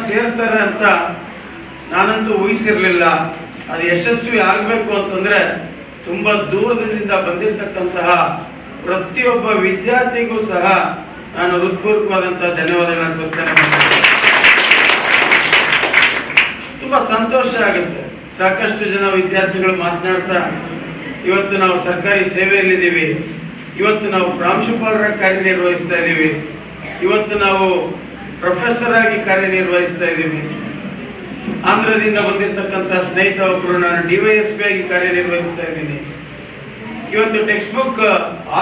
ಸೇರ್ತಾರೆ ಅಂತ ನಾನಂತೂ ಊಹಿಸಿರಲಿಲ್ಲ. ಅದು ಯಶಸ್ವಿ ಆಗಬೇಕು ಅಂತಂದ್ರೆ ತುಂಬಾ ದೂರದಿಂದ ಬಂದಿರತಕ್ಕಂತಹ ಪ್ರತಿಯೊಬ್ಬ ವಿದ್ಯಾರ್ಥಿಗೂ ಸಹ ನಾನು ಹೃತ್ಪೂರ್ವಕವಾದಂತಹ ಧನ್ಯವಾದಗಳನ್ನು ಅರ್ಪಿಸ್ತೇನೆ. ತುಂಬಾ ಸಂತೋಷ ಆಗುತ್ತೆ. ಸಾಕಷ್ಟು ಜನ ವಿದ್ಯಾರ್ಥಿಗಳು ಮಾತನಾಡ್ತಾ ಇವತ್ತು ನಾವು ಸರ್ಕಾರಿ ಸೇವೆಯಲ್ಲಿದ್ದೀವಿ, ಇವತ್ತು ನಾವು ಪ್ರಾಂಶುಪಾಲರಾಗಿ ಕಾರ್ಯನಿರ್ವಹಿಸ್ತಾ ಇದ್ದೀವಿ, ಇವತ್ತು ನಾವು ಪ್ರೊಫೆಸರ್ ಆಗಿ ಕಾರ್ಯನಿರ್ವಹಿಸ್ತಾ ಇದ್ದೀವಿ. ಆಂಧ್ರದಿಂದ ಬಂದಿರತಕ್ಕಂಥ ಸ್ನೇಹಿತ ಒಬ್ಬರು, ನಾನು DYSP ಆಗಿ ಕಾರ್ಯನಿರ್ವಹಿಸ್ತಾ ಇದ್ದೀನಿ, ಇವತ್ತು ಟೆಕ್ಸ್ಟ್ ಬುಕ್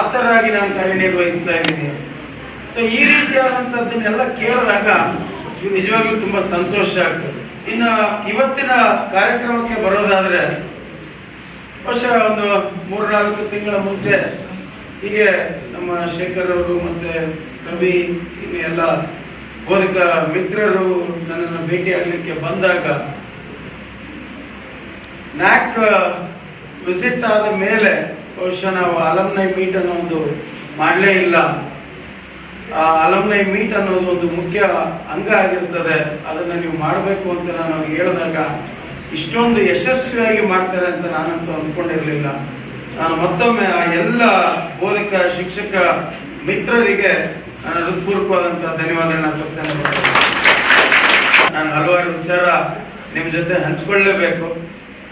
ಆಥರ್ ಆಗಿ ನಾನು ಕಾರ್ಯನಿರ್ವಹಿಸ್ತಾ ಇದ್ದೀನಿ. ಸೊ ಈ ರೀತಿಯಾದಂಥದ್ದನ್ನೆಲ್ಲ ಕೇಳಿದಾಗ ನಿಜವಾಗ್ಲೂ ತುಂಬಾ ಸಂತೋಷ ಆಗ್ತದೆ. ಇನ್ನು ಇವತ್ತಿನ ಕಾರ್ಯಕ್ರಮಕ್ಕೆ ಬರೋದಾದ್ರೆ ಬಹುಶಃ ಒಂದು 3-4 ತಿಂಗಳ ಮುಂಚೆ ಹೀಗೆ ನಮ್ಮ ಶೇಖರ್ ಅವರು ಮತ್ತೆ ರವಿ ಇನ್ನು ಎಲ್ಲ ಬೋಧಕ ಮಿತ್ರರು ನನ್ನನ್ನು ಭೇಟಿ ಆಗಲಿಕ್ಕೆ ಬಂದಾಗ ನ್ಯಾಕ್ ವಿಸಿಟ್ ಆದ ಮೇಲೆ ಬಹುಶಃ ನಾವು ಅಲಮ್ನೈ ಮೀಟ್ ಅನ್ನೋ ಒಂದು ಮಾಡಲೇ ಇಲ್ಲ. ಆ ಅಲಮ್ನೈ ಮೀಟ್ ಅನ್ನೋದು ಒಂದು ಮುಖ್ಯ ಅಂಗ ಆಗಿರ್ತದೆ, ಅದನ್ನ ನೀವು ಮಾಡಬೇಕು ಅಂತ ನಾನು ಅವ್ರಿಗೆ ಹೇಳಿದಾಗ ಇಷ್ಟೊಂದು ಯಶಸ್ವಿಯಾಗಿ ಮಾಡ್ತಾರೆ ಅಂತ ನಾನಂತೂ ಅಂದ್ಕೊಂಡಿರಲಿಲ್ಲ. ನಾನು ಮತ್ತೊಮ್ಮೆ ಆ ಎಲ್ಲ ಬೋಧಕ ಶಿಕ್ಷಕ ಮಿತ್ರರಿಗೆ ನಾನು ಹೃತ್ಪೂರ್ವಕವಾದಂತಹ ಧನ್ಯವಾದಗಳನ್ನ ಅರ್ಪಿಸ್ತೇನೆ. ನಾನು ಹಲವಾರು ವಿಚಾರ ನಿಮ್ ಜೊತೆ ಹಂಚ್ಕೊಳ್ಳೇಬೇಕು.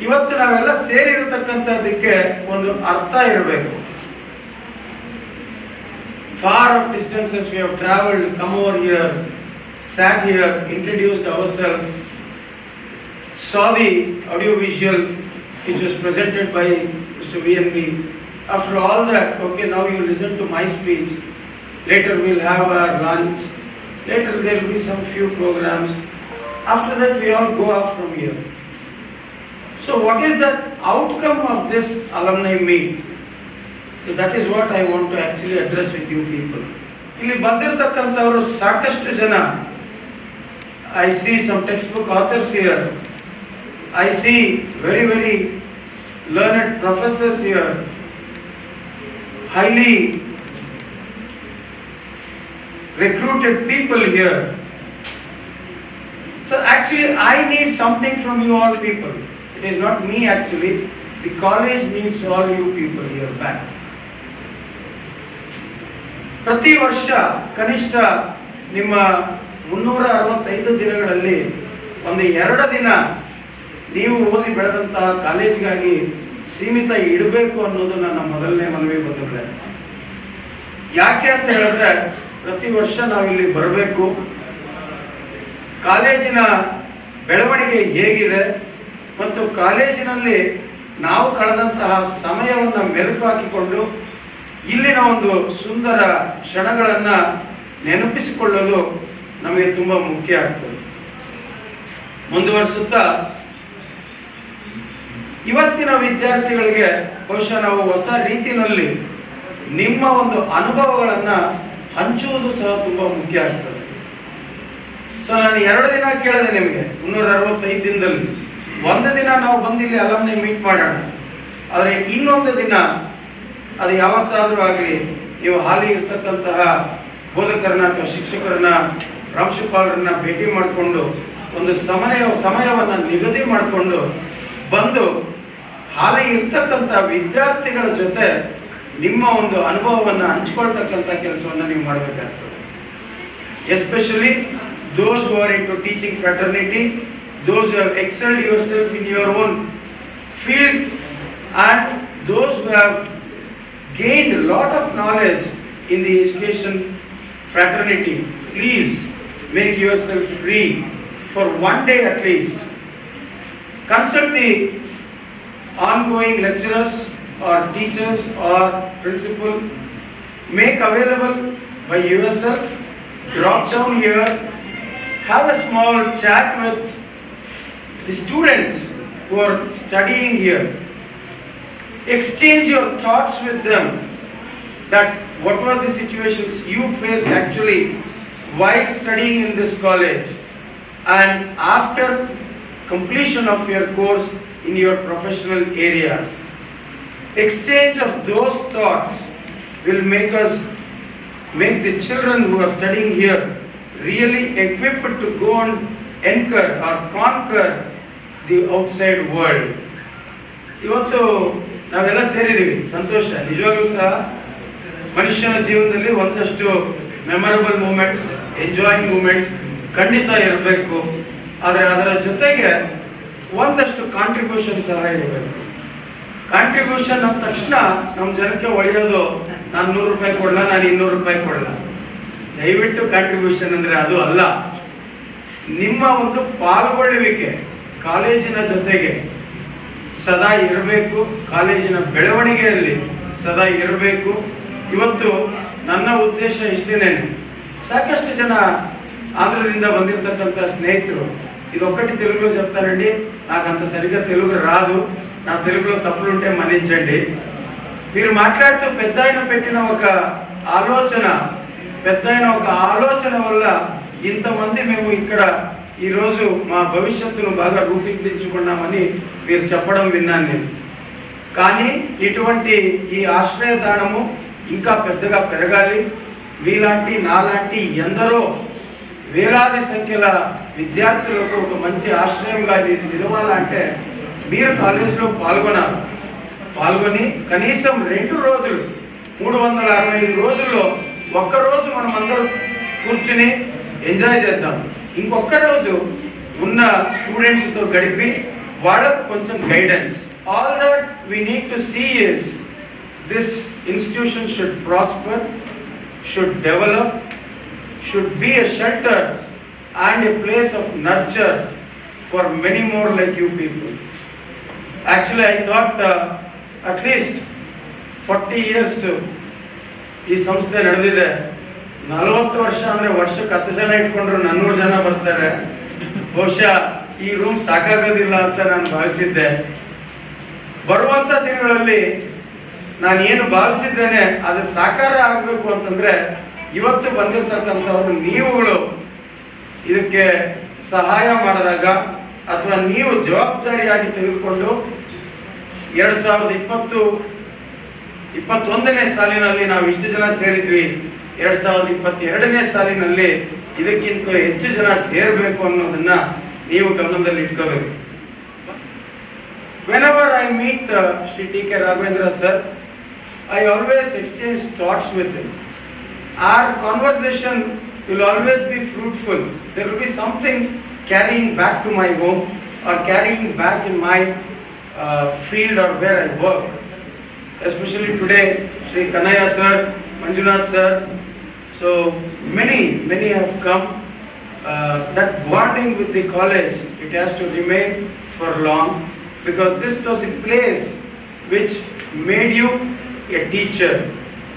ಇವತ್ತು ನಾವೆಲ್ಲ ಸೇರಿರತಕ್ಕಂಥದ್ದಕ್ಕೆ ಒಂದು ಅರ್ಥ ಇರಬೇಕು. Far of distances we have traveled, come over here, sat here, introduced ourselves, saw the audiovisual which was presented by Mr. VNB. After all that, okay, now you listen to my speech. Later we'll have our lunch. Later there will be some few programs. After that we all go off from here. So what is the outcome of this alumni meet? So that is what I want to actually address with you people. ಇಲ್ಲಿ ಬಂದಿರತಕ್ಕಂಥವರು ಸಾಕಷ್ಟು ಜನ, I see some textbook authors here. I see very learned professors here. Highly recruited people here. So actually I need something from you all people. It is not me actually. The college needs all you people here back. ಪ್ರತಿ ವರ್ಷ ಕನಿಷ್ಠ ನಿಮ್ಮ 365 ದಿನಗಳಲ್ಲಿ ಒಂದು 2 ದಿನ ನೀವು ಓದಿ ಬೆಳೆದಂತಹ ಕಾಲೇಜ್ಗಾಗಿ ಸೀಮಿತ ಇಡಬೇಕು ಅನ್ನೋದು ನನ್ನ ಮೊದಲನೇ ಮನವಿ ಬಂದಿದೆ. ಯಾಕೆ ಅಂತ ಹೇಳಿದ್ರೆ ಪ್ರತಿ ವರ್ಷ ನಾವಿಲ್ಲಿ ಬರಬೇಕು, ಕಾಲೇಜಿನ ಬೆಳವಣಿಗೆ ಹೇಗಿದೆ ಮತ್ತು ಕಾಲೇಜಿನಲ್ಲಿ ನಾವು ಕಳೆದಂತಹ ಸಮಯವನ್ನು ಮೆಲುಕು ಹಾಕಿಕೊಂಡು ಇಲ್ಲಿನ ಒಂದು ಸುಂದರ ಕ್ಷಣಗಳನ್ನ ನೆನಪಿಸಿಕೊಳ್ಳಲು ನಮಗೆ ತುಂಬಾ ಮುಖ್ಯ ಆಗ್ತದೆ. ಮುಂದುವರಿಸುತ್ತಾ ಇವತ್ತಿನ ವಿದ್ಯಾರ್ಥಿಗಳಿಗೆ ಬಹುಶಃ ನಾವು ಹೊಸ ರೀತಿಯಲ್ಲಿ ನಿಮ್ಮ ಒಂದು ಅನುಭವಗಳನ್ನ ಹಂಚುವುದು ಸಹ ತುಂಬಾ ಮುಖ್ಯ ಆಗ್ತದೆ. ಸೊ ನಾನು 2 ದಿನ ಕೇಳಿದೆ ನಿಮಗೆ 365 ದಿನದಲ್ಲಿ. ಒಂದು ದಿನ ನಾವು ಬಂದಿಲ್ಲಿ ಅಲಮ್ನಿ ಮೀಟ್ ಮಾಡೋಣ, ಆದರೆ ಇನ್ನೊಂದು ದಿನ ಅದು ಯಾವತ್ತಾದ್ರೂ ಆಗಲಿ ನೀವು ಹಾಲಿ ಇರ್ತಕ್ಕಂತಹ ಬೋಧಕರನ್ನ ಅಥವಾ ಶಿಕ್ಷಕರನ್ನ ಪ್ರಾಂಶುಪಾಲರನ್ನ ಭೇಟಿ ಮಾಡಿಕೊಂಡು ಒಂದು ಸಮಯವನ್ನ ನಿಗದಿ ಮಾಡಿಕೊಂಡು ಬಂದು ಹಾಲಿ ಇರ್ತಕ್ಕಂಥ ವಿದ್ಯಾರ್ಥಿಗಳ ಜೊತೆ ನಿಮ್ಮ ಒಂದು ಅನುಭವವನ್ನು ಹಂಚ್ಕೊಳ್ತಕ್ಕಂಥ ಕೆಲಸವನ್ನ ನೀವು ಮಾಡಬೇಕಾಗ್ತದೆ. Especially those who are into teaching fraternity, those who have excelled yourself in your own field, and those who have gained a lot of knowledge in the education fraternity, please make yourself free for one day at least. Consult the ongoing lecturers or teachers or principal. Make available by yourself. Drop down here. Have a small chat with the students who are studying here. Exchange your thoughts with them, that what was the situations you faced actually while studying in this college, and after completion of your course in your professional areas. Exchange of those thoughts will make the children who are studying here really equipped to go and encounter or conquer the outside world. ಇವತ್ತು ನಾವೆಲ್ಲ ಸೇರಿದ್ದೀವಿ, ಸಂತೋಷ. ನಿಜವಾಗ್ಲೂ ಸಹ ಮನುಷ್ಯನ ಜೀವನದಲ್ಲಿ ಒಂದಷ್ಟು memorable moments, enjoying moments ಖಂಡಿತ ಇರಬೇಕು. ಆದರೆ ಅದರ ಜೊತೆಗೆ ಒಂದಷ್ಟು ಕಾಂಟ್ರಿಬ್ಯೂಷನ್ ಸಹ ಇರಬೇಕು. ಕಾಂಟ್ರಿಬ್ಯೂಷನ್ ಅಂದ ತಕ್ಷಣ ನಮ್ಮ ಜನಕ್ಕೆ ಒಳ್ಳೆಯೋದು, ನಾನು 100 ರೂಪಾಯಿ ಕೊಡಲ್ಲ, ನಾನು 200 ರೂಪಾಯಿ ಕೊಡಲ್ಲ. ದಯವಿಟ್ಟು ಕಾಂಟ್ರಿಬ್ಯೂಷನ್ ಅಂದ್ರೆ ಅದು ಅಲ್ಲ. ನಿಮ್ಮ ಒಂದು ಪಾಲ್ಗೊಳ್ಳುವಿಕೆ ಕಾಲೇಜಿನ ಜೊತೆಗೆ ಸದಾ ಇರಬೇಕು, ಕಾಲೇಜಿನ ಬೆಳವಣಿಗೆಯಲ್ಲಿ ಸದಾ ಇರಬೇಕು. ಇವತ್ತು ನನ್ನ ಉದ್ದೇಶ ಇಷ್ಟೇನೆ. సాకಷ್ಟು జన ఆంధ్రದಿಂದ ಬಂದಿರತಕ್ಕಂತ స్నేహితులు ఇదొక్కటి తెలుగులో చెప్తానండి. నాకు అంత సరిగ్గా తెలుగు రాదు, నా తెలుగులో తప్పులుంటే మన్నించండి. మీరు మాట్లాడుతూ పెద్దాయన పెట్టిన ఒక ఆలోచన వల్ల ఇంతమంది మేము ఇక్కడ ఈరోజు మా భవిష్యత్తును బాగా రూపొందించుకున్నామని మీరు చెప్పడం విన్నాను నేను. కానీ ఇటువంటి ఈ ఆశ్రయదానము ఇంకా పెద్దగా పెరగాలి. మీలాంటి నాలాంటి ఎందరో వేలాది సంఖ్యల విద్యార్థులకు ఒక మంచి ఆశ్రయంగా ఇది నిలవాలంటే మీరు కాలేజీలో పాల్గొని కనీసం 2 రోజులు 365 రోజుల్లో ఒక్క రోజు మనం అందరూ కూర్చుని ఎంజాయ్ చేద్దాం. ఇంకొక రోజు ఉన్న స్టూడెంట్స్తో గడిపి వాళ్ళకు కొంచెం guidance. All that we need to see is this institution should prosper, should develop, should be a shelter and a place of nurture for many more like you people. Actually, I thought at least 40 years ಈ ಸಂಸ್ಥೆ ನಡೆದಿದೆ. 40 ವರ್ಷ ಅಂದ್ರೆ ವರ್ಷಕ್ಕೆ 10 ಜನ ಇಟ್ಕೊಂಡ್ರು 400 ಜನ ಬರ್ತಾರೆ. ಬಹುಶಃ ಈ ರೂಮ್ ಸಾಕಾಗೋದಿಲ್ಲ ಅಂತ ನಾನು ಭಾವಿಸಿದ್ದೆ. ಬರುವಂತ ದಿನಗಳಲ್ಲಿ ನಾನು ಏನು ಭಾವಿಸಿದ್ದೇನೆ ಅದು ಸಾಕಾರ ಆಗಬೇಕು ಅಂತಂದ್ರೆ ಇವತ್ತು ಬಂದಿರತಕ್ಕಂಥವ್ರು ನೀವುಗಳು ಇದಕ್ಕೆ ಸಹಾಯ ಮಾಡಿದಾಗ ಅಥವಾ ನೀವು ಜವಾಬ್ದಾರಿಯಾಗಿ ತೆಗೆದುಕೊಂಡು 2021ನೇ ಸಾಲಿನಲ್ಲಿ ನಾವು ಇಷ್ಟು ಜನ ಸೇರಿದ್ವಿ, 2022ನೇ ಸಾಲಿನಲ್ಲಿ ಇದಕ್ಕಿಂತ ಹೆಚ್ಚು ಜನ ಸೇರಬೇಕು ಅನ್ನೋದನ್ನ ನೀವು ಗಮನದಲ್ಲಿ ಇಟ್ಕೋಬೇಕು. Whenever I meet Shri T.K. Raghavendra sir, I always exchange thoughts with him. Our conversation will always be fruitful. There will be something carrying back to my home or carrying back in my field or where I work. Especially today, Shri Kanaya sir, Manjunath sir, so many have come. That bonding with the college, it has to remain for long, because this was the place which made you a teacher.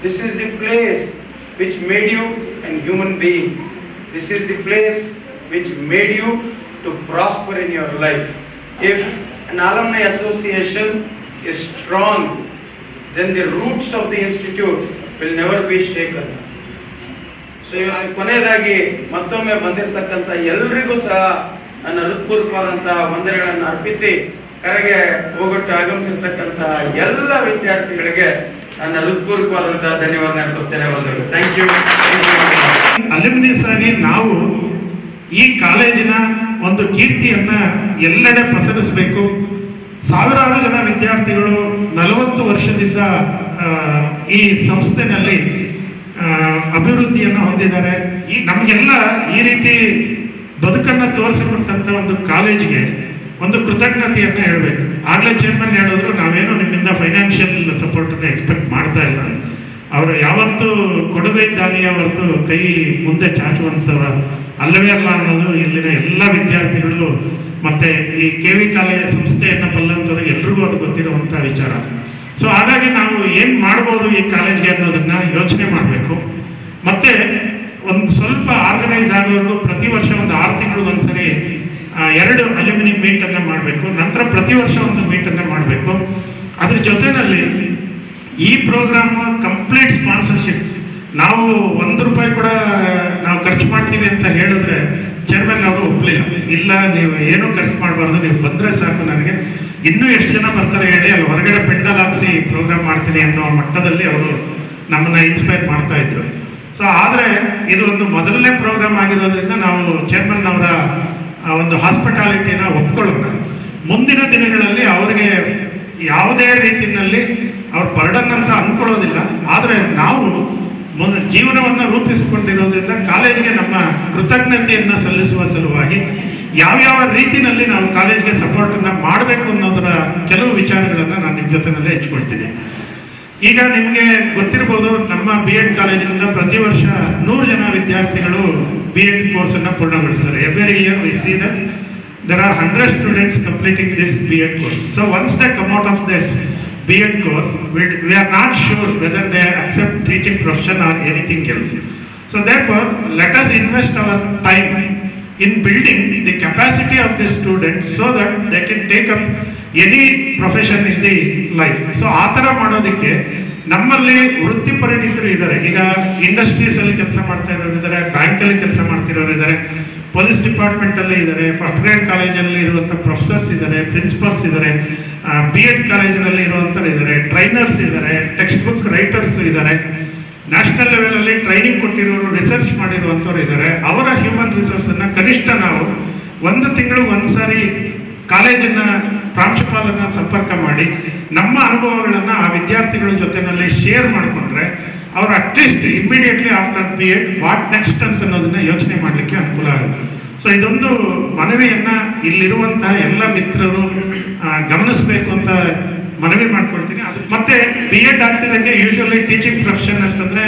This is the place which made you a human being. This is the place which made you to prosper in your life. If an alumni association is strong, then the roots of the institute will never be shaken. So ಕೊನೆಯದಾಗಿ ಮತ್ತೊಮ್ಮೆ ಬಂದಿರತಕ್ಕಂತ ಎಲ್ಲರಿಗೂ ಸಹ ನನ್ನ ಹೃತ್ಪೂರ್ವಕವಾದಂತಹ ವಂದನೆಗಳನ್ನು ಅರ್ಪಿಸಿ ಕರೆಗೆ ಹೋಗೊಟ್ಟು ಆಗಮಿಸಿರ್ತಕ್ಕಂತ ಎಲ್ಲ ವಿದ್ಯಾರ್ಥಿಗಳಿಗೆ ನನ್ನ ಹೃತ್ಪೂರ್ವಕವಾದಂತಹ ಧನ್ಯವಾದ ಅರ್ಪಿಸ್ತೇನೆ. ಬಂದರು. Thank you. ಅಲ್ಯುಮಿನಿಯಸ್ ಆಗಿ ನಾವು ಈ ಕಾಲೇಜಿನ ಒಂದು ಕೀರ್ತಿಯನ್ನ ಎಲ್ಲೆಡೆ ಪಸರಿಸಬೇಕು. ಸಾವಿರಾರು ಜನ ವಿದ್ಯಾರ್ಥಿಗಳು 40 ವರ್ಷದಿಂದ ಈ ಸಂಸ್ಥೆನಲ್ಲಿ ಅಭಿವೃದ್ಧಿಯನ್ನು ಹೊಂದಿದ್ದಾರೆ. ಈ ನಮಗೆಲ್ಲ ಈ ರೀತಿ ಬದುಕನ್ನು ತೋರಿಸಿಕೊಟ್ಟಂತ ಒಂದು ಕಾಲೇಜಿಗೆ ಒಂದು ಕೃತಜ್ಞತೆಯನ್ನು ಹೇಳಬೇಕು. ಆಗ್ಲೇ ಚೇರ್ಮನ್ ಹೇಳಿದ್ರು, ನಾವೇನು ನಿಮ್ಮಿಂದ ಫೈನಾನ್ಷಿಯಲ್ ಸಪೋರ್ಟ್ ಅನ್ನು ಎಕ್ಸ್ಪೆಕ್ಟ್ ಮಾಡ್ತಾ ಇಲ್ಲ. ಅವರು ಯಾವತ್ತೂ ಕೊಡುಗೆ ಇದ್ದಾನೆಯೇ ಹೊರತು ಕೈ ಮುಂದೆ ಚಾಚುವಂಥವ ಅಲ್ಲವೇ ಅಲ್ಲ ಅನ್ನೋದು ಇಲ್ಲಿನ ಎಲ್ಲ ವಿದ್ಯಾರ್ಥಿಗಳು ಮತ್ತೆ ಈ KV ಕಾಲೇಜ್ ಸಂಸ್ಥೆಯನ್ನು ಬಲ್ಲಂತವರು ಎಲ್ರಿಗೂ ಅದು ಗೊತ್ತಿರುವಂಥ ವಿಚಾರ. ಸೊ ಹಾಗಾಗಿ ನಾವು ಏನು ಮಾಡ್ಬೋದು ಈ ಕಾಲೇಜ್ಗೆ ಅನ್ನೋದನ್ನ ಯೋಚನೆ ಮಾಡಬೇಕು. ಮತ್ತೆ ಒಂದು ಸ್ವಲ್ಪ ಆರ್ಗನೈಸ್ ಆಗೋದು ಪ್ರತಿ ವರ್ಷ ಒಂದು 6 ತಿಂಗಳಿಗೊಂದ್ಸರಿ 2 ಅಲ್ಯುಮಿನಿ ಮೀಟ್ ಅನ್ನ ಮಾಡಬೇಕು. ನಂತರ ಪ್ರತಿ ವರ್ಷ ಒಂದು ಮೀಟ್ ಅನ್ನ ಮಾಡಬೇಕು. ಅದ್ರ ಜೊತೆನಲ್ಲಿ ಈ ಪ್ರೋಗ್ರಾಮ್ ಕಂಪ್ಲೀಟ್ ಸ್ಪಾನ್ಸರ್ಶಿಪ್ ನಾವು 1 ರೂಪಾಯಿ ಕೂಡ ನಾವು ಖರ್ಚು ಮಾಡ್ತೀವಿ ಅಂತ ಹೇಳಿದ್ರೆ ಚೇರ್ಮನ್ ಅವರು ಒಪ್ಪಲಿಲ್ಲ. ಇಲ್ಲ, ನೀವು ಏನೂ ಖರ್ಚು ಮಾಡಬಾರ್ದು, ನೀವು ಬಂದರೆ ಸಾಕು, ನನಗೆ ಇನ್ನೂ ಎಷ್ಟು ಜನ ಬರ್ತಾರೆ ಹೇಳಿ, ಅಲ್ಲಿ ಹೊರಗಡೆ ಪೆಂಡಲ್ ಹಾಕ್ಸಿ ಪ್ರೋಗ್ರಾಮ್ ಮಾಡ್ತೀನಿ ಅನ್ನೋ ಮಟ್ಟದಲ್ಲಿ ಅವರು ನಮ್ಮನ್ನ ಇನ್ಸ್ಪೈರ್ ಮಾಡ್ತಾ ಇದ್ರು. ಸೊ ಆದರೆ ಇದು ಒಂದು ಮೊದಲನೇ ಪ್ರೋಗ್ರಾಮ್ ಆಗಿರೋದ್ರಿಂದ ನಾವು ಚೇರ್ಮನ್ ಅವರ ಒಂದು ಹಾಸ್ಪಿಟಾಲಿಟಿನ ಒಪ್ಕೊಳ್ಳೋಣ. ಮುಂದಿನ ದಿನಗಳಲ್ಲಿ ಅವ್ರಿಗೆ ಯಾವುದೇ ರೀತಿಯಲ್ಲಿ ಅವ್ರ ಬರ್ಡನ್ ಅಂತ ಅನ್ಕೊಳ್ಳೋದಿಲ್ಲ. ಆದರೆ ನಾವು ಜೀವನವನ್ನು ರೂಪಿಸಿಕೊಂಡಿರೋದ್ರಿಂದ ಕಾಲೇಜಿಗೆ ನಮ್ಮ ಕೃತಜ್ಞತೆಯನ್ನು ಸಲ್ಲಿಸುವ ಸಲುವಾಗಿ ಯಾವ್ಯಾವ ರೀತಿಯಲ್ಲಿ ನಾವು ಕಾಲೇಜ್ಗೆ ಸಪೋರ್ಟನ್ನು ಮಾಡಬೇಕು ಅನ್ನೋದರ ಕೆಲವು ವಿಚಾರಗಳನ್ನು ನಾನು ನಿಮ್ಮ ಜೊತೆನಲ್ಲೇ ಹಂಚ್ಕೊಳ್ತೀನಿ. ಈಗ ನಿಮಗೆ ಗೊತ್ತಿರ್ಬೋದು, ನಮ್ಮ ಬಿ ಎಡ್ ಕಾಲೇಜಿನಿಂದ ಪ್ರತಿ ವರ್ಷ 100 ಜನ ವಿದ್ಯಾರ್ಥಿಗಳು ಬಿ ಎಡ್ ಕೋರ್ಸನ್ನು ಪೂರ್ಣಗೊಳಿಸ್ತಾರೆ. Every year we see that there are 100 students completing this B.Ed course. So once they come out of this B.Ed course, we are not sure whether they accept teaching profession or anything else. So therefore, let us invest our time in building the capacity of the students so that they can take up any profession in the life. So ಆ ಥರ ಮಾಡೋದಕ್ಕೆ ನಮ್ಮಲ್ಲಿ ವೃತ್ತಿಪರಿಣಿತರು ಇದ್ದಾರೆ. ಈಗ industries ಅಲ್ಲಿ ಕೆಲಸ ಮಾಡ್ತಾ ಇರೋರು ಇದ್ದಾರೆ, ಬ್ಯಾಂಕಲ್ಲಿ ಕೆಲಸ ಮಾಡ್ತಿರೋರು ಇದ್ದಾರೆ, ಪೊಲೀಸ್ ಡಿಪಾರ್ಟ್ಮೆಂಟ್ ಅಲ್ಲಿ ಇದ್ದಾರೆ, ಫಸ್ಟ್ ಗ್ರೇಡ್ ಕಾಲೇಜಲ್ಲಿ ಇರುವಂಥ ಪ್ರೊಫೆಸರ್ಸ್ ಇದ್ದಾರೆ, ಪ್ರಿನ್ಸಿಪಾಲ್ಸ್ ಇದ್ದಾರೆ, ಬಿ ಎಡ್ ಕಾಲೇಜಿನಲ್ಲಿ ಇರುವಂಥವ್ರು ಇದ್ದಾರೆ, ಟ್ರೈನರ್ಸ್ ಇದ್ದಾರೆ, ಟೆಕ್ಸ್ಟ್ ಬುಕ್ ರೈಟರ್ಸ್ ಇದ್ದಾರೆ, ನ್ಯಾಷನಲ್ ಲೆವೆಲಲ್ಲಿ ಟ್ರೈನಿಂಗ್ ಕೊಟ್ಟಿರೋರು, ರಿಸರ್ಚ್ ಮಾಡಿರುವಂಥವ್ರು ಇದ್ದಾರೆ. ಅವರ ಹ್ಯೂಮನ್ ರಿಸೋರ್ಸ್ ಅನ್ನ ಕನಿಷ್ಠ ನಾವು 1 ತಿಂಗಳು ಒಂದ್ಸಾರಿ ಕಾಲೇಜಿನ ಪ್ರಾಂಶುಪಾಲರನ್ನ ಸಂಪರ್ಕ ಮಾಡಿ ನಮ್ಮ ಅನುಭವಗಳನ್ನು ಆ ವಿದ್ಯಾರ್ಥಿಗಳ ಜೊತೆನಲ್ಲಿ ಶೇರ್ ಮಾಡಿಕೊಂಡ್ರೆ ಅವರು at least immediately after B Ed what next ಅಂತ ಅನ್ನೋದನ್ನ ಯೋಚನೆ ಮಾಡಲಿಕ್ಕೆ ಅನುಕೂಲ ಆಗುತ್ತೆ. ಸೊ ಇದೊಂದು ಮನವಿಯನ್ನ ಇಲ್ಲಿರುವಂತಹ ಎಲ್ಲ ಮಿತ್ರರು ಗಮನಿಸಬೇಕು ಅಂತ ಮನವಿ ಮಾಡ್ಕೊಳ್ತೀನಿ. ಅದು ಮತ್ತೆ ಬಿ ಎಡ್ ಆಗ್ತಿದಂಗೆ ಯೂಶುವಲಿ ಟೀಚಿಂಗ್ ಪ್ರೊಫೆಷನ್ ಅಂತಂದ್ರೆ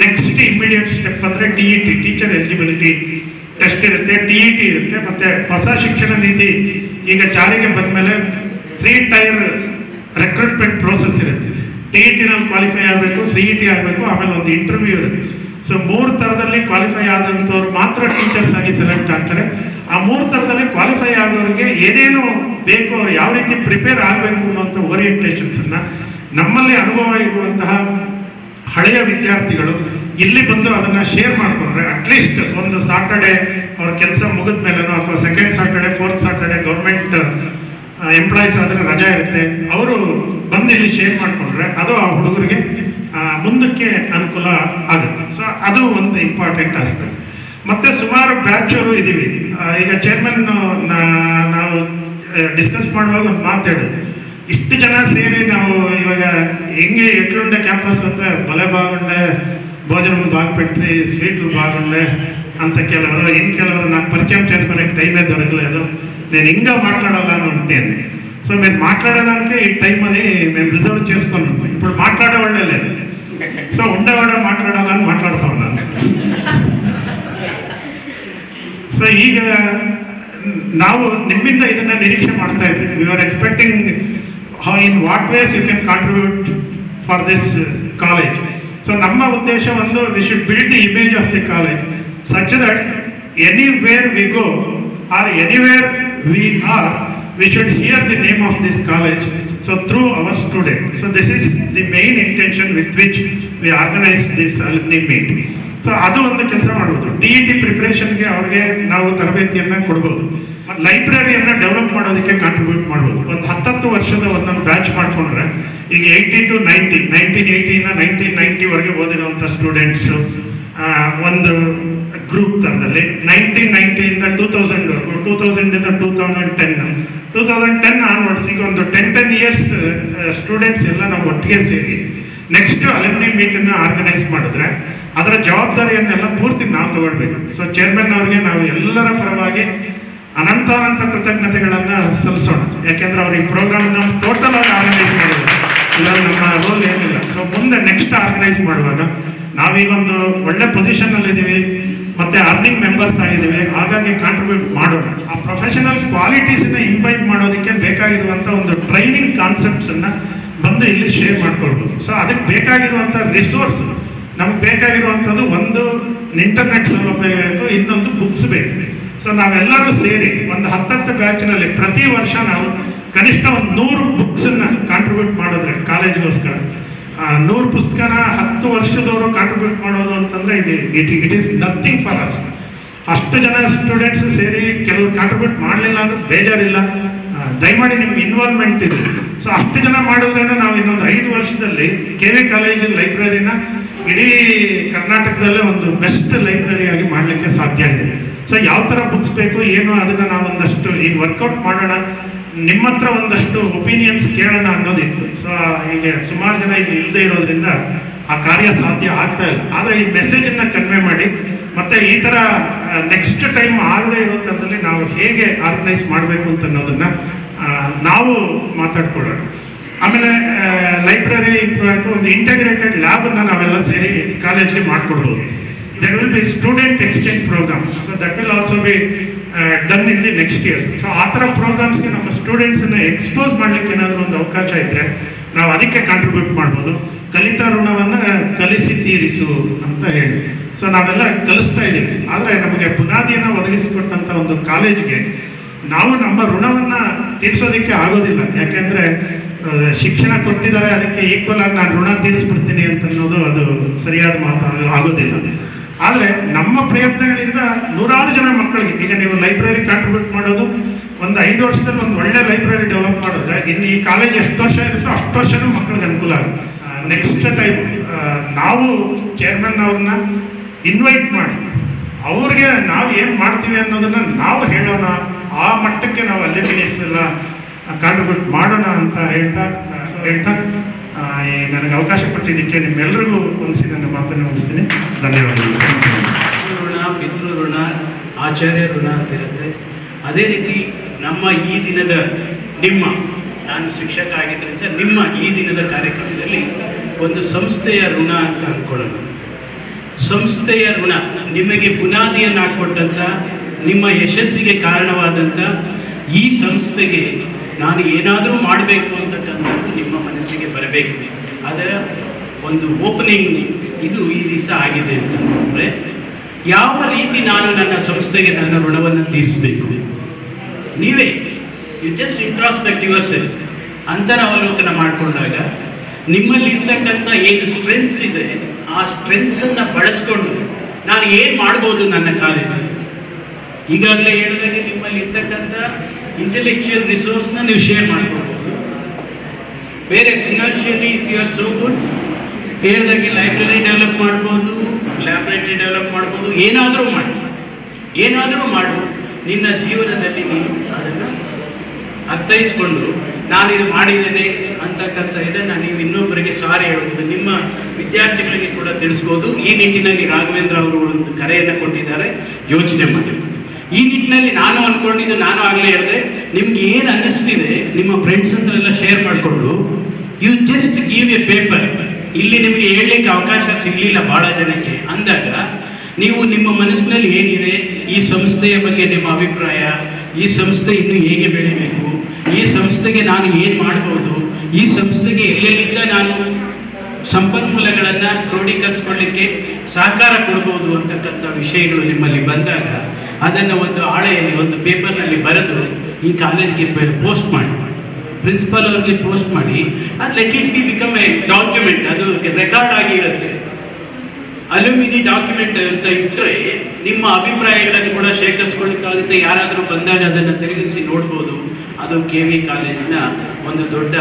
ನೆಕ್ಸ್ಟ್ ಇಮಿಡಿಯೇಟ್ ಸ್ಟೆಪ್ ಅಂದ್ರೆ TET, ಟೀಚರ್ ಎಲಿಜಿಬಿಲಿಟಿ ಟೆಸ್ಟ್ ಇರುತ್ತೆ, TET ಇರುತ್ತೆ. ಮತ್ತೆ ಹೊಸ ಶಿಕ್ಷಣ ನೀತಿ ಈಗ ಜಾರಿಗೆ ಬಂದ್ಮೇಲೆ 3 ಟೈರ್ ರೆಕ್ರೂಟ್ಮೆಂಟ್ ಪ್ರೋಸೆಸ್ ಇರುತ್ತೆ. TET ನಲ್ಲಿ ಕ್ವಾಲಿಫೈ ಆಗಬೇಕು, CET ಆಗಬೇಕು, ಆಮೇಲೆ ಒಂದು ಇಂಟರ್ವ್ಯೂ ಇರುತ್ತೆ. ಸೊ 3 ಥರದಲ್ಲಿ ಕ್ವಾಲಿಫೈ ಆದಂಥವ್ರು ಮಾತ್ರ ಟೀಚರ್ಸ್ ಆಗಿ ಸೆಲೆಕ್ಟ್ ಆಗ್ತಾರೆ. ಆ 3 ಥರದಲ್ಲಿ ಕ್ವಾಲಿಫೈ ಆಗೋರಿಗೆ ಏನೇನು ಬೇಕು, ಅವ್ರು ಯಾವ ರೀತಿ ಪ್ರಿಪೇರ್ ಆಗಬೇಕು ಅನ್ನೋಂಥ ಓರಿಯೆಂಟೇಷನ್ಸ್ ಅನ್ನ ನಮ್ಮಲ್ಲಿ ಅನುಭವ ಇರುವಂತಹ ಹಳೆಯ ವಿದ್ಯಾರ್ಥಿಗಳು ಇಲ್ಲಿ ಬಂದು ಅದನ್ನ ಶೇರ್ ಮಾಡಿಕೊಂಡ್ರೆ ಅಟ್ಲೀಸ್ಟ್ ಒಂದು ಸಾಟರ್ಡೆ ಅವ್ರ ಕೆಲಸ ಮುಗಿದ ಮೇಲೆನೋ ಅಥವಾ second Saturday, 4th Saturday government employees ಆದ್ರೆ ರಜಾ ಇರುತ್ತೆ, ಅವರು ಬಂದು ಇಲ್ಲಿ ಶೇರ್ ಮಾಡಿಕೊಂಡ್ರೆ ಅದು ಆ ಹುಡುಗರಿಗೆ ಮುಂದಕ್ಕೆ ಅನುಕೂಲ ಆಗುತ್ತೆ. ಸೊ ಅದು ಒಂದು ಇಂಪಾರ್ಟೆಂಟ್ ಆಸ್ಪೆಕ್ಟ್. ಮತ್ತೆ ಸುಮಾರು ಬ್ಯಾಚ್ ಅವರು ಇದೀವಿ. ಈಗ ಚೇರ್ಮನ್ ನಾವು ಡಿಸ್ಕಸ್ ಮಾಡುವಾಗ ಒಂದು ಮಾತಾಡಿ, ಇಷ್ಟು ಜನ ಸೇರಿ ನಾವು ಇವಾಗ ಹೆಂಗೆ ಎಟ್ಲುಂಡೆ ಕ್ಯಾಂಪಸ್ ಅಂತ ಬಲೆ ಬಾಗುಂಡೆ, భోజనం బాగా పెట్టి స్వీట్లు బాగుండే అంత ಕೆಲವರು ಕೆಲವರು నాకు పరిచయం చేసుకోవడానికి టైమే దొరకలేదు, నేను ఇంకా మాట్లాడాలని ఉంటాను. సో మీరు మాట్లాడడానికి ఈ టైం అని మేము రిజర్వ్ చేసుకున్నాం. ఇప్పుడు మాట్లాడేవాళ్ళే లేదు, సో ఉండేవాడే మాట్లాడాలని మాట్లాడుతూ ఉన్నాను. ಸೊ ಈಗ ನಾವು ನಿಮ್ಮಿಂದ ಇದನ್ನ ನಿರೀಕ್ಷೆ ಮಾಡ್ತಾ ಇದ್ದೀವಿ. We are expecting how in what ways you can contribute for this college. So ನಮ್ಮ ಉದ್ದೇಶ ಒಂದು, we should build the image of the college such that anywhere we go or anywhere we are, we should hear the name of this college. So through our student. So this is the main intention with which we organise this alumni meet. So ಅದು ಒಂದು ಕೆಲಸ ಮಾಡ್ಬೋದು. TET ಪ್ರಿಪರೇಷನ್ಗೆ ಅವ್ರಿಗೆ ನಾವು ತರಬೇತಿಯನ್ನ ಕೊಡ್ಬೋದು. ಲೈಬ್ರರಿಯನ್ನ develop ಮಾಡೋದಕ್ಕೆ contribute ಮಾಡ್ಬೋದು. ಒಂದು 10 ವರ್ಷದ ಒಂದೊಂದು ಬ್ಯಾಚ್ ಮಾಡ್ಕೊಂಡ್ರೆ ಈಗ 80 to 90, 1980 1990ವರೆಗೆ ಓದಿರುವಂಥ ಸ್ಟೂಡೆಂಟ್ಸ್ ಒಂದು ಗ್ರೂಪ್ ಥರದಲ್ಲಿ, 1990 2000ವರೆಗೂ, 2000 2010 ಆನ್ವರ್ಡ್ಸ್ ಈಗ ಒಂದು 10 ಇಯರ್ಸ್ ಸ್ಟೂಡೆಂಟ್ಸ್ ಎಲ್ಲ ನಾವು ಒಟ್ಟಿಗೆ ಸೇರಿ ನೆಕ್ಸ್ಟ್ ಅಲ್ಯುಮ್ನಿ ಮೀಟನ್ನು ಆರ್ಗನೈಸ್ ಮಾಡಿದ್ರೆ ಅದರ ಜವಾಬ್ದಾರಿಯನ್ನೆಲ್ಲ ಪೂರ್ತಿ ನಾವು ತಗೊಳ್ಬೇಕು. ಸೊ ಚೇರ್ಮನ್ ಅವರಿಗೆ ನಾವು ಎಲ್ಲರ ಪರವಾಗಿ ಅನಂತ ಕೃತಜ್ಞತೆಗಳನ್ನ ಸಲ್ಲಿಸೋಣ. ಯಾಕೆಂದ್ರೆ ಅವ್ರು ಈ ಪ್ರೋಗ್ರಾಮ್ ಟೋಟಲ್ ಆಗಿ ಆರ್ಗನೈಸ್ ಮಾಡಿದ್ರು, ಇದರಲ್ಲಿ ನಮ್ಮ ರೋಲ್ ಏನಿಲ್ಲ. ಸೊ ಮುಂದೆ ನೆಕ್ಸ್ಟ್ ಆರ್ಗನೈಸ್ ಮಾಡುವಾಗ ನಾವೀಗ ಒಂದು ಒಳ್ಳೆ ಪೊಸಿಷನ್ ಅಲ್ಲಿ ಇದ್ದೀವಿ, ಮತ್ತೆ ಅರ್ನಿಂಗ್ ಮೆಂಬರ್ಸ್ ಆಗಿದ್ದೀವಿ, ಹಾಗಾಗಿ ಕಾಂಟ್ರಿಬ್ಯೂಟ್ ಮಾಡೋಣ. ಆ ಪ್ರೊಫೆಷನಲ್ ಕ್ವಾಲಿಟೀಸ್ ಇಂಪೈಟ್ ಮಾಡೋದಕ್ಕೆ ಬೇಕಾಗಿರುವಂತ ಒಂದು ಟ್ರೈನಿಂಗ್ ಕಾನ್ಸೆಪ್ಟ್ಸ್ ಅನ್ನ ಬಂದು ಇಲ್ಲಿ ಶೇರ್ ಮಾಡ್ಕೊಳ್ಬೋದು. ಸೊ ಅದಕ್ಕೆ ಬೇಕಾಗಿರುವಂತ ರಿಸೋರ್ಸ್, ನಮ್ಗೆ ಬೇಕಾಗಿರುವಂಥದ್ದು ಒಂದು ಇಂಟರ್ನೆಟ್ ಸೌಲಭ್ಯ ಬೇಕು, ಇನ್ನೊಂದು ಬುಕ್ಸ್ ಬೇಕು. ಸೊ ನಾವೆಲ್ಲರೂ ಸೇರಿ ಒಂದು 10 ಬ್ಯಾಚ್ನಲ್ಲಿ ಪ್ರತಿ ವರ್ಷ ನಾವು ಕನಿಷ್ಠ ಒಂದು 100 ಬುಕ್ಸ್ ಅನ್ನ ಕಾಂಟ್ರಿಬ್ಯೂಟ್ ಮಾಡಿದ್ರೆ ಕಾಲೇಜ್ಗೋಸ್ಕರ 100 ಪುಸ್ತಕನ 10 ವರ್ಷದವರು ಕಾಂಟ್ರಿಬ್ಯೂಟ್ ಮಾಡೋದು ಅಂತಂದ್ರೆ it is nothing for us. ಅಷ್ಟು ಜನ ಸ್ಟೂಡೆಂಟ್ಸ್ ಸೇರಿ ಕೆಲವರು ಕಾಂಟ್ರಿಬ್ಯೂಟ್ ಮಾಡಲಿಲ್ಲ ಅಂದ್ರೆ ಬೇಜಾರಿಲ್ಲ, ದಯಮಾಡಿ ನಿಮ್ಗೆ ಇನ್ವಾಲ್ವ್ಮೆಂಟ್ ಇದೆ. ಸೊ ಅಷ್ಟು ಜನ ಮಾಡಿದ್ರೆ ನಾವು ಇನ್ನೊಂದು 5 ವರ್ಷದಲ್ಲಿ KV ಕಾಲೇಜ್ ಲೈಬ್ರರಿನ ಇಡೀ ಕರ್ನಾಟಕದಲ್ಲೇ ಒಂದು ಬೆಸ್ಟ್ ಲೈಬ್ರರಿ ಆಗಿ ಮಾಡಲಿಕ್ಕೆ ಸಾಧ್ಯ ಇದೆ. ಸೊ ಯಾವ ಥರ ಬುಕ್ಸ್ ಬೇಕು ಏನು ಅದನ್ನು ನಾವು ಒಂದಷ್ಟು ಈಗ ವರ್ಕೌಟ್ ಮಾಡೋಣ, ನಿಮ್ಮ ಹತ್ರ ಒಂದಷ್ಟು ಒಪಿನಿಯನ್ಸ್ ಕೇಳೋಣ ಅನ್ನೋದಿತ್ತು. ಸೊ ಈಗ ಸುಮಾರು ಜನ ಇಲ್ಲಿ ಇಲ್ಲದೆ ಇರೋದ್ರಿಂದ ಆ ಕಾರ್ಯ ಸಾಧ್ಯ ಆಗ್ತಾ ಇಲ್ಲ. ಆದರೆ ಈ ಮೆಸೇಜನ್ನು ಕನ್ವೆ ಮಾಡಿ ಮತ್ತೆ ಈ ಥರ ನೆಕ್ಸ್ಟ್ ಟೈಮ್ ಆಗದೆ ಇರೋ ಥರದಲ್ಲಿ ನಾವು ಹೇಗೆ ಆರ್ಗನೈಸ್ ಮಾಡಬೇಕು ಅಂತ ಅನ್ನೋದನ್ನ ನಾವು ಮಾತಾಡ್ಕೊಳ್ಳೋಣ. ಆಮೇಲೆ ಲೈಬ್ರರಿ ಇಂಪ್ರೂವ್ ಆಯಿತು, ಒಂದು ಇಂಟಗ್ರೇಟೆಡ್ ಲ್ಯಾಬನ್ನು ನಾವೆಲ್ಲ ಸೇರಿ ಕಾಲೇಜ್ಗೆ ಮಾಡಿಕೊಡ್ಬೋದು. there will be student exchange program, so that will also be done in the next year. So ಆ ಥರ ಪ್ರೋಗ್ರಾಮ್ಸ್ಗೆ ನಮ್ಮ ಸ್ಟೂಡೆಂಟ್ಸನ್ನು ಎಕ್ಸ್ಪೋಸ್ ಮಾಡಲಿಕ್ಕೆ ಏನಾದರೂ ಒಂದು ಅವಕಾಶ ಇದ್ದರೆ ನಾವು ಅದಕ್ಕೆ ಕಾಂಟ್ರಿಬ್ಯೂಟ್ ಮಾಡ್ಬೋದು. ಕಲಿತಾ ಋಣವನ್ನು ಕಲಿಸಿ ತೀರಿಸು ಅಂತ ಹೇಳಿ ಸೊ ನಾವೆಲ್ಲ ಕಲಿಸ್ತಾ ಇದ್ದೀವಿ. ಆದರೆ ನಮಗೆ ಬುನಾದಿಯನ್ನು ಒದಗಿಸಿಕೊಟ್ಟಂಥ ಒಂದು ಕಾಲೇಜ್ಗೆ ನಾವು ನಮ್ಮ ಋಣವನ್ನು ತೀರಿಸೋದಕ್ಕೆ ಆಗೋದಿಲ್ಲ. ಯಾಕೆಂದರೆ ಶಿಕ್ಷಣ ಕೊಟ್ಟಿದ್ದಾರೆ, ಅದಕ್ಕೆ ಈಕ್ವಲ್ ಆಗಿ ನಾನು ಋಣ ತೀರಿಸ್ಬಿಡ್ತೀನಿ ಅಂತ ಅನ್ನೋದು ಅದು ಸರಿಯಾದ ಮಾತು ಆಗೋದಿಲ್ಲ. ಆದರೆ ನಮ್ಮ ಪ್ರಯತ್ನಗಳಿಂದ ನೂರಾರು ಜನ ಮಕ್ಕಳಿಗೆ, ಈಗ ನೀವು ಲೈಬ್ರರಿ ಕಾಂಟ್ರಿಬ್ಯೂಟ್ ಮಾಡೋದು ಒಂದು 5 ವರ್ಷದಲ್ಲಿ ಒಂದು ಒಳ್ಳೆ ಲೈಬ್ರರಿ ಡೆವಲಪ್ ಮಾಡಿದ್ರೆ ಇನ್ನು ಈ ಕಾಲೇಜ್ ಎಷ್ಟು ವರ್ಷ ಇರುತ್ತೋ ಅಷ್ಟು ವರ್ಷನೂ ಮಕ್ಕಳಿಗೆ ಅನುಕೂಲ ಆಗುತ್ತೆ. ನೆಕ್ಸ್ಟ್ ಟೈಮ್ ನಾವು ಚೇರ್ಮನ್ ಅವ್ರನ್ನ ಇನ್ವೈಟ್ ಮಾಡಿ ಅವ್ರಿಗೆ ನಾವು ಏನು ಮಾಡ್ತೀವಿ ಅನ್ನೋದನ್ನ ನಾವು ಹೇಳೋಣ, ಆ ಮಟ್ಟಕ್ಕೆ ನಾವು ಅಲ್ಯೂಮಿನಿಸ್ ಎಲ್ಲ ಕಾಂಟ್ರಿಬ್ಯೂಟ್ ಮಾಡೋಣ ಅಂತ ಹೇಳ್ತಾ ನನಗೆ ಅವಕಾಶ ಕೊಟ್ಟಿದ್ದಕ್ಕೆ ನಿಮ್ಮೆಲ್ಲರಿಗೂ ಒಂದ್ಸಿ ನನ್ನ ಮಾತನ್ನು ಮುಗಿಸ್ತೀನಿ. ಧನ್ಯವಾದಗಳು. ಋಣ, ಪಿತೃ ಋಣ, ಆಚಾರ್ಯ ಋಣ ಅಂತ ಇರುತ್ತೆ. ಅದೇ ರೀತಿ ನಮ್ಮ ಈ ದಿನದ ನಾನು ಶಿಕ್ಷಕ ಆಗಿದ್ದರಿಂದ ನಿಮ್ಮ ಈ ದಿನದ ಕಾರ್ಯಕ್ರಮದಲ್ಲಿ ಒಂದು ಸಂಸ್ಥೆಯ ಋಣ ಅಂತ ಅಂದ್ಕೊಳ್ಳೋಣ. ಸಂಸ್ಥೆಯ ಋಣ ನಿಮಗೆ ಬುನಾದಿಯನ್ನು ಹಾಕ್ಕೊಟ್ಟಂಥ, ನಿಮ್ಮ ಯಶಸ್ಸಿಗೆ ಕಾರಣವಾದಂಥ ಈ ಸಂಸ್ಥೆಗೆ ನಾನು ಏನಾದರೂ ಮಾಡಬೇಕು ಅಂತಕ್ಕಂಥದ್ದು ನಿಮ್ಮ ಮನಸ್ಸಿಗೆ ಬರಬೇಕು. ಅದರ ಒಂದು ಓಪನಿಂಗ್ ಇದು ಈ ದಿವಸ ಆಗಿದೆ ಅಂತಂದರೆ ಯಾವ ರೀತಿ ನಾನು ನನ್ನ ಸಂಸ್ಥೆಗೆ ನನ್ನ ಋಣವನ್ನು ತೀರಿಸಬೇಕು. ನೀವೇ ಜಸ್ಟ್ ಇಂಟ್ರಾಸ್ಪೆಕ್ಟ್ ಯುವರ್ ಸೆಲ್ಫ್ ಅಂತರಾವಲೋಕನ ಮಾಡಿಕೊಂಡಾಗ ನಿಮ್ಮಲ್ಲಿರ್ತಕ್ಕಂಥ ಏನು ಸ್ಟ್ರೆಂತ್ಸ್ ಇದೆ ಆ ಸ್ಟ್ರೆಂತ್ಸನ್ನು ಬಳಸ್ಕೊಂಡು ನಾನು ಏನು ಮಾಡ್ಬೋದು ನನ್ನ ಕಾಲೇಜು. ಈಗಾಗಲೇ ಹೇಳಿದಾಗೆ ನಿಮ್ಮಲ್ಲಿ ಇರ್ತಕ್ಕಂಥ ಇಂಟೆಲೆಕ್ಚುಯಲ್ ರಿಸೋರ್ಸ್ನ ನೀವು ಶೇರ್ ಮಾಡ್ಕೊಳ್ಬೋದು. ಬೇರೆ financially if you are so good ಹೇಳಿದಾಗೆ ಲೈಬ್ರರಿ ಡೆವಲಪ್ ಮಾಡ್ಬೋದು, ಲ್ಯಾಬ್ರೇಟರಿ ಡೆವಲಪ್ ಮಾಡ್ಬೋದು, ಏನಾದರೂ ಮಾಡು. ನಿನ್ನ ಜೀವನದಲ್ಲಿ ನೀನು ಅದನ್ನು ಅರ್ಥೈಸ್ಕೊಂಡು ನಾನಿದು ಮಾಡಿದ್ದೇನೆ ಅಂತಕ್ಕಂಥ ಇದನ್ನು ನೀವು ಇನ್ನೊಬ್ಬರಿಗೆ ಸಾರಿ ಹೇಳ್ಬೋದು, ನಿಮ್ಮ ವಿದ್ಯಾರ್ಥಿಗಳಿಗೆ ಕೂಡ ತಿಳಿಸ್ಬೋದು. ಈ ನಿಟ್ಟಿನಲ್ಲಿ ರಾಘವೇಂದ್ರ ಅವರು ಒಂದು ಕರೆಯನ್ನು ಕೊಟ್ಟಿದ್ದಾರೆ, ಯೋಚನೆ ಮಾಡಿ. ಈ ನಿಟ್ಟಿನಲ್ಲಿ ನಾನು ಅಂದ್ಕೊಂಡಿದ್ದು, ನಾನು ಆಗಲೇ ಹೇಳಿದೆ, ನಿಮ್ಗೆ ಏನು ಅನ್ನಿಸ್ತಿದೆ ನಿಮ್ಮ ಫ್ರೆಂಡ್ಸ್ ಹತ್ರ ಎಲ್ಲ ಶೇರ್ ಮಾಡಿಕೊಂಡು you just give a paper. ಇಲ್ಲಿ ನಿಮಗೆ ಹೇಳಲಿಕ್ಕೆ ಅವಕಾಶ ಸಿಗಲಿಲ್ಲ ಭಾಳ ಜನಕ್ಕೆ ಅಂದಾಗ ನೀವು ನಿಮ್ಮ ಮನಸ್ಸಿನಲ್ಲಿ ಏನಿದೆ, ಈ ಸಂಸ್ಥೆಯ ಬಗ್ಗೆ ನಿಮ್ಮ ಅಭಿಪ್ರಾಯ, ಈ ಸಂಸ್ಥೆ ಇನ್ನು ಹೇಗೆ ಬೆಳಿಬೇಕು, ಈ ಸಂಸ್ಥೆಗೆ ನಾನು ಏನು ಮಾಡ್ಬೋದು, ಈ ಸಂಸ್ಥೆಗೆ ಎಲ್ಲೆಲ್ಲಿಂದ ನಾನು ಸಂಪನ್ಮೂಲಗಳನ್ನು ಕ್ರೋಢೀಕರಿಸ್ಕೊಳ್ಳಿಕ್ಕೆ ಸಹಕಾರ ಕೊಡ್ಬೋದು ಅಂತಕ್ಕಂಥ ವಿಷಯಗಳು ನಿಮ್ಮಲ್ಲಿ ಬಂದಾಗ ಅದನ್ನು ಒಂದು ಹಾಳೆಯಲ್ಲಿ ಒಂದು ಪೇಪರ್ನಲ್ಲಿ ಬರೆದು ಈ ಕಾಲೇಜ್ಗೆ ಪೋಸ್ಟ್ ಮಾಡಿ, ಪ್ರಿನ್ಸಿಪಲ್ ಅವ್ರಿಗೆ ಪೋಸ್ಟ್ ಮಾಡಿ, ಅದು let it be become A document. ಅದು ರೆಕಾರ್ಡ್ ಆಗಿರುತ್ತೆ, ಅಲ್ಯೂಮಿನಿ ಡಾಕ್ಯುಮೆಂಟ್ ಅಂತ ಇಟ್ಟರೆ ನಿಮ್ಮ ಅಭಿಪ್ರಾಯಗಳನ್ನು ಕೂಡ ಶೇಖರಿಸ್ಕೊಳ್ಳಿಕ್ಕಾಗುತ್ತೆ. ಯಾರಾದರೂ ಬಂದಾಗ ಅದನ್ನು ತಿರುಗಿಸಿ ನೋಡ್ಬೋದು. ಅದು KV ಕಾಲೇಜಿನ ಒಂದು ದೊಡ್ಡ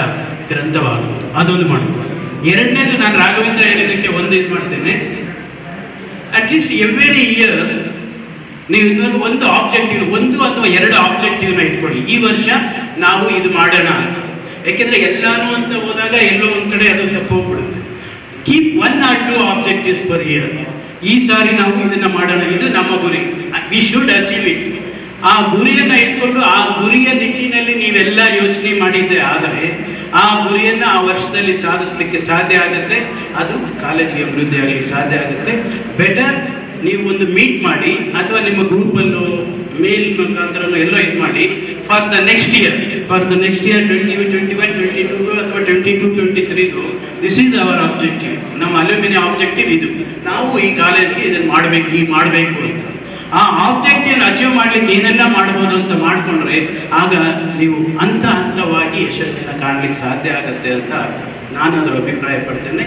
ಗ್ರಂಥವಾಗುತ್ತೆ. ಅದೊಂದು ಮಾಡ್ಬೋದು. ಎರಡನೇದು, ನಾನು ರಾಘವೇಂದ್ರ ಹೇಳಿದ್ದಕ್ಕೆ ಒಂದು ಇದು ಮಾಡ್ತೇನೆ, ಅಟ್ಲೀಸ್ಟ್ ಎವ್ರಿ ಇಯರ್ ನೀವು ಇನ್ನೊಂದು ಒಂದು ಆಬ್ಜೆಕ್ಟಿವ್, 1 ಅಥವಾ 2 ಆಬ್ಜೆಕ್ಟಿವ್ನ ಇಟ್ಕೊಳ್ಳಿ. ಈ ವರ್ಷ ನಾವು ಇದು ಮಾಡೋಣ ಅಂತ. ಯಾಕೆಂದ್ರೆ ಎಲ್ಲಾನು ಅಂತ ಹೋದಾಗ ಎಲ್ಲೋ ಒಂದು ಕಡೆ ಅದು ತಪ್ಪೋಗ್ಬಿಡುತ್ತೆ. Keep 1 or 2 objectives per year. ಈ ಸಾರಿ ನಾವು ಇದನ್ನ ಮಾಡೋಣ, ಇದು ನಮ್ಮ ಗುರಿ, ವಿ ಶುಡ್ ಅಚೀವ್ ಇಟ್. ಆ ಗುರಿಯನ್ನು ಇಟ್ಕೊಂಡು ಆ ಗುರಿಯ ನಿಟ್ಟಿನಲ್ಲಿ ನೀವೆಲ್ಲ ಯೋಚನೆ ಮಾಡಿದ್ದೆ ಆದರೆ ಆ ಗುರಿಯನ್ನು ಆ ವರ್ಷದಲ್ಲಿ ಸಾಧಿಸಲಿಕ್ಕೆ ಸಾಧ್ಯ ಆಗುತ್ತೆ. ಅದು ಕಾಲೇಜಿಗೆ ಅಭಿವೃದ್ಧಿ ಆಗಲಿಕ್ಕೆ ಸಾಧ್ಯ ಆಗುತ್ತೆ. ಬೆಟರ್ ನೀವು ಒಂದು ಮೀಟ್ ಮಾಡಿ ಅಥವಾ ನಿಮ್ಮ ಗ್ರೂಪಲ್ಲೂ ಮೇಲ್ ಮುಖಾಂತರ ಎಲ್ಲೋ ಇದು ಮಾಡಿ ಫಾರ್ ದ ನೆಕ್ಸ್ಟ್ ಇಯರ್ 2021, 22 ಅಥವಾ 22-23 ದಿಸ್ ಈಸ್ ಅವರ್ ಆಬ್ಜೆಕ್ಟಿವ್. ನಮ್ಮ ಅಲ್ಯೂಮಿನಿ ಆಬ್ಜೆಕ್ಟಿವ್ ಇದು. ನಾವು ಈ ಕಾಲೇಜ್ಗೆ ಇದನ್ನು ಮಾಡಬೇಕು ಅಂತ. ಆ ಆಬ್ಜೆಕ್ಟಿವ್ ಅಚೀವ್ ಮಾಡ್ಲಿಕ್ಕೆ ಏನೆಲ್ಲ ಮಾಡ್ಬೋದು ಅಂತ ಮಾಡಿಕೊಂಡ್ರೆ ಆಗ ನೀವು ಹಂತವಾಗಿ ಯಶಸ್ಸನ್ನು ಕಾಣಲಿಕ್ಕೆ ಸಾಧ್ಯ ಆಗುತ್ತೆ ಅಂತ ನಾನು ಅದರ ಅಭಿಪ್ರಾಯ ಪಡ್ತೇನೆ.